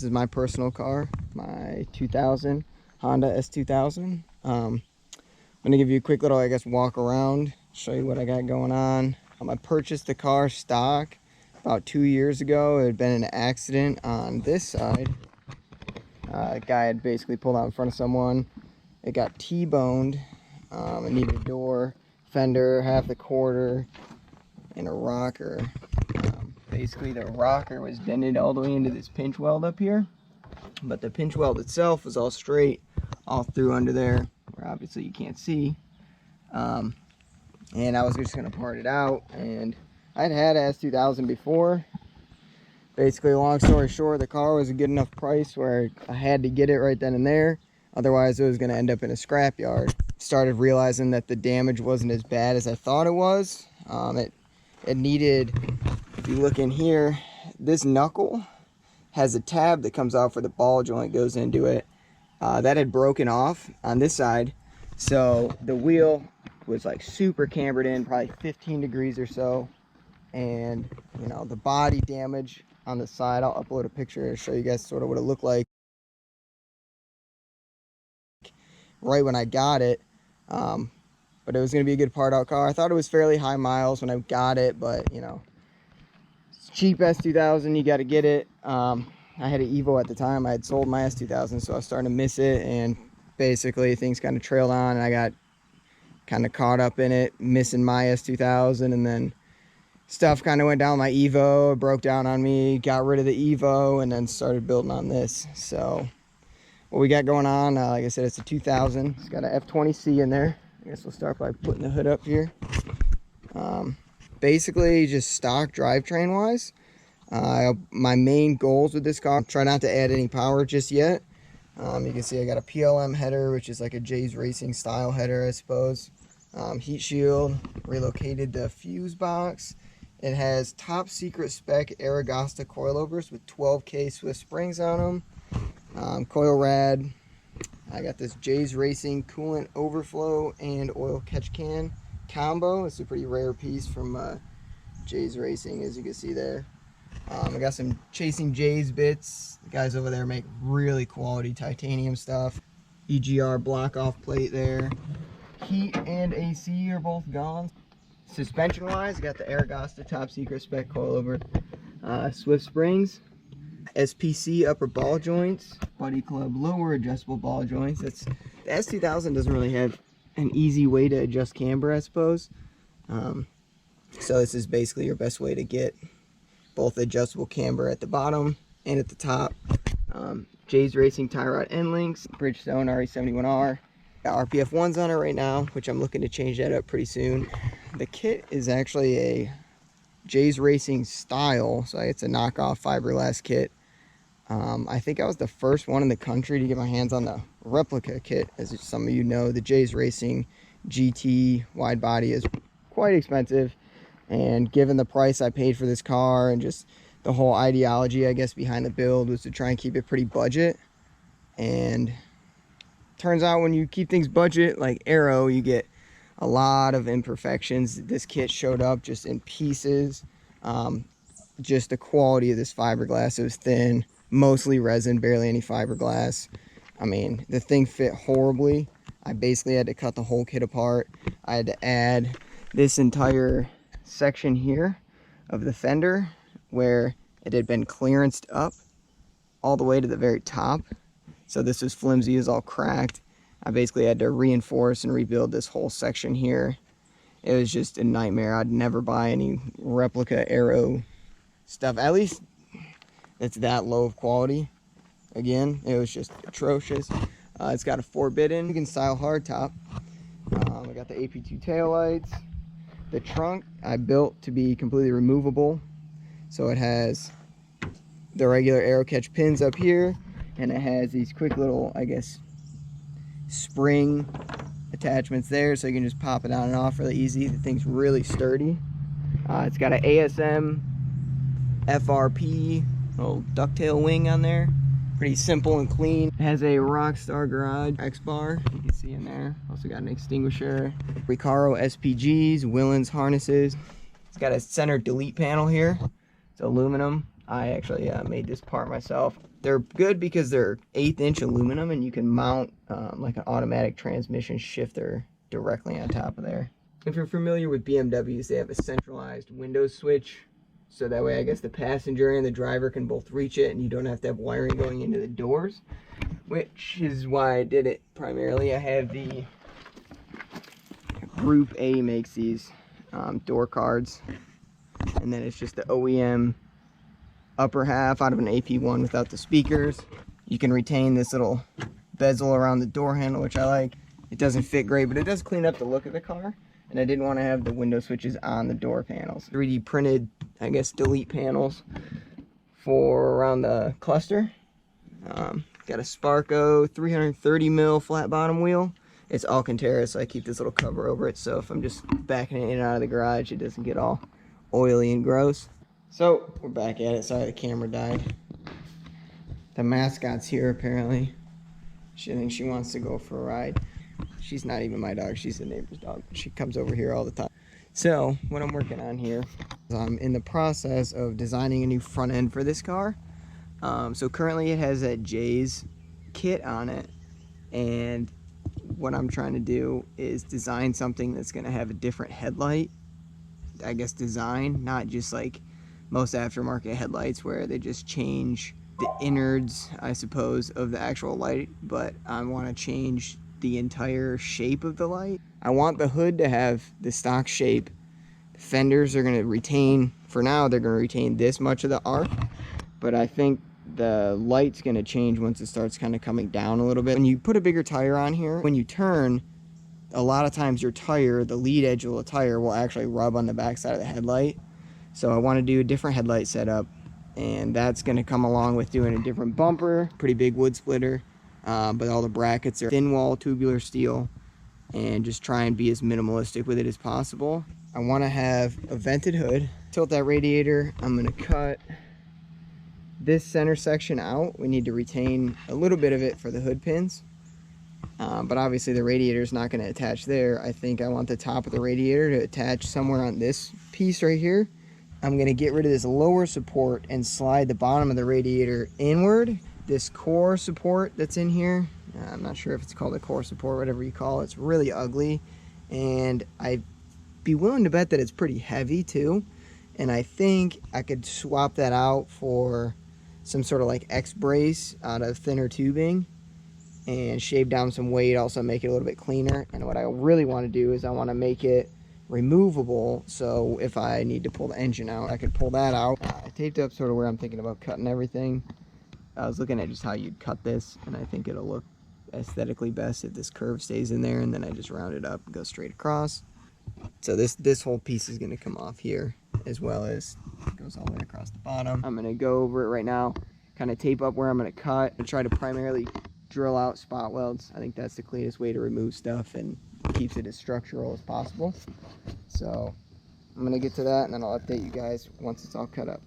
This is my personal car, my 2000 Honda S2000. I'm gonna give you a quick little, I guess, walk around, show you what I got going on. I purchased the car stock about 2 years ago. It had been an accident on this side. A guy had basically pulled out in front of someone. It got T-boned. It needed a door, fender, half the quarter, and a rocker. Basically the rocker was dented all the way into this pinch weld up here, but the pinch weld itself was all straight all through under there, where obviously you can't see. And I was just gonna part it out, and I'd had a S2000 before. Basically, long story short, the car was a good enough price where I had to get it right then and there. Otherwise, it was gonna end up in a scrap yard. Started realizing that the damage wasn't as bad as I thought it was. It needed, if you look in here, this knuckle has a tab that comes off where the ball joint goes into it. That had broken off on this side, so the wheel was like super cambered in, probably 15 degrees or so. And you know, the body damage on the side, I'll upload a picture to show you guys sort of what it looked like right when I got it. But it was going to be a good part out car. I thought it was fairly high miles when I got it, but you know, it's cheap S2000, you got to get it. I had an Evo at the time. I had sold my S2000, so I was starting to miss it, and basically things kind of trailed on, and I got kind of caught up in it, missing my S2000, and then stuff kind of went down my Evo. It broke down on me, got rid of the Evo, and then started building on this. So what we got going on, like I said, it's a 2000. It's got an F20C in there. I guess we'll start by putting the hood up here. Basically just stock drivetrain wise. My main goals with this car, try not to add any power just yet. You can see I got a PLM header, which is like a Jay's Racing style header, I suppose. Heat shield, relocated the fuse box. It has top secret spec Aragosta coilovers with 12K Swiss springs on them. Coil rad. I got this Jay's Racing coolant overflow and oil catch can combo. It's a pretty rare piece from Jay's Racing, as you can see there. I got some Chasing Jay's bits. The guys over there make really quality titanium stuff. EGR block off plate there. Heat and AC are both gone. Suspension wise, I got the Aragosta top secret spec coilover, Swift springs, SPC upper ball joints, Buddy Club lower adjustable ball joints. The S2000 doesn't really have an easy way to adjust camber, I suppose. So this is basically your best way to get both adjustable camber at the bottom and at the top. Jay's Racing tie rod end links, Bridgestone RE71R. Got RPF 1s on it right now, which I'm looking to change that up pretty soon. The kit is actually a Jay's Racing style, so it's a knockoff fiberglass kit. I think I was the first one in the country to get my hands on the replica kit. As some of you know, the Jay's Racing GT wide body is quite expensive, and given the price I paid for this car and just the whole ideology, I guess, behind the build was to try and keep it pretty budget. And turns out when you keep things budget like Aero, you get a lot of imperfections. This kit showed up just in pieces. Just the quality of this fiberglass, it was thin, mostly resin, barely any fiberglass. I mean, the thing fit horribly. I basically had to cut the whole kit apart. I had to add this entire section here of the fender where it had been clearanced up all the way to the very top. So this was flimsy, it was all cracked. I basically had to reinforce and rebuild this whole section here. It was just a nightmare. I'd never buy any replica Aero stuff, at least it's that low of quality. Again, it was just atrocious. It's got a forbidden style hardtop. I got the AP2 taillights. The trunk I built to be completely removable, so it has the regular Aero catch pins up here, and it has these quick little, I guess, spring attachments there, so you can just pop it on and off really easy. The thing's really sturdy. It's got an ASM FRP little ducktail wing on there, pretty simple and clean. It has a Rockstar Garage X bar, you can see in there. Also got an extinguisher, Recaro SPGs, Willens harnesses. It's got a center delete panel here. It's aluminum. I actually made this part myself. They're good because they're 1/8 inch aluminum, and you can mount like an automatic transmission shifter directly on top of there. If you're familiar with BMWs, they have a centralized window switch, so that way I guess the passenger and the driver can both reach it, and you don't have to have wiring going into the doors, which is why I did it primarily. I have the Group A makes these door cards, and then it's just the OEM upper half out of an AP1 without the speakers. You can retain this little bezel around the door handle, which I like. It doesn't fit great, but it does clean up the look of the car. And I didn't want to have the window switches on the door panels. 3D printed, I guess, delete panels for around the cluster. Got a Sparco 330mm flat bottom wheel. It's Alcantara, so I keep this little cover over it, so if I'm just backing it in and out of the garage, it doesn't get all oily and gross. So, we're back at it. Sorry, the camera died. The mascot's here, apparently. She thinks she wants to go for a ride. She's not even my dog. She's the neighbor's dog. She comes over here all the time. So, what I'm working on here is I'm in the process of designing a new front end for this car. So, currently it has that Jay's kit on it. And what I'm trying to do is design something that's going to have a different headlight, I guess, design, not just like most aftermarket headlights where they just change the innards, I suppose, of the actual light, but I want to change the entire shape of the light. I want the hood to have the stock shape. The fenders are going to retain, for now, they're going to retain this much of the arc, but I think the light's going to change once it starts kind of coming down a little bit. When you put a bigger tire on here, when you turn, a lot of times your tire, the lead edge of the tire, will actually rub on the backside of the headlight. So I want to do a different headlight setup, and that's going to come along with doing a different bumper, pretty big wood splitter, but all the brackets are thin wall tubular steel, and just try and be as minimalistic with it as possible. I want to have a vented hood. Tilt that radiator. I'm going to cut this center section out. We need to retain a little bit of it for the hood pins. But obviously the radiator is not going to attach there. I think I want the top of the radiator to attach somewhere on this piece right here. I'm going to get rid of this lower support and slide the bottom of the radiator inward. This core support that's in here, I'm not sure if it's called a core support, whatever you call it, it's really ugly. And I'd be willing to bet that it's pretty heavy too. And I think I could swap that out for some sort of like X-brace out of thinner tubing and shave down some weight, also make it a little bit cleaner. And what I really want to do is I want to make it removable, so if I need to pull the engine out, I could pull that out. I taped up sort of where I'm thinking about cutting everything. I was looking at just how you'd cut this, and I think it'll look aesthetically best if this curve stays in there, and then I just round it up and go straight across. So this whole piece is going to come off here, as well as it goes all the way across the bottom. I'm going to go over it right now, kind of tape up where I'm going to cut, and try to primarily drill out spot welds. I think that's the cleanest way to remove stuff and keeps it as structural as possible. So I'm going to get to that, and then I'll update you guys once it's all cut up.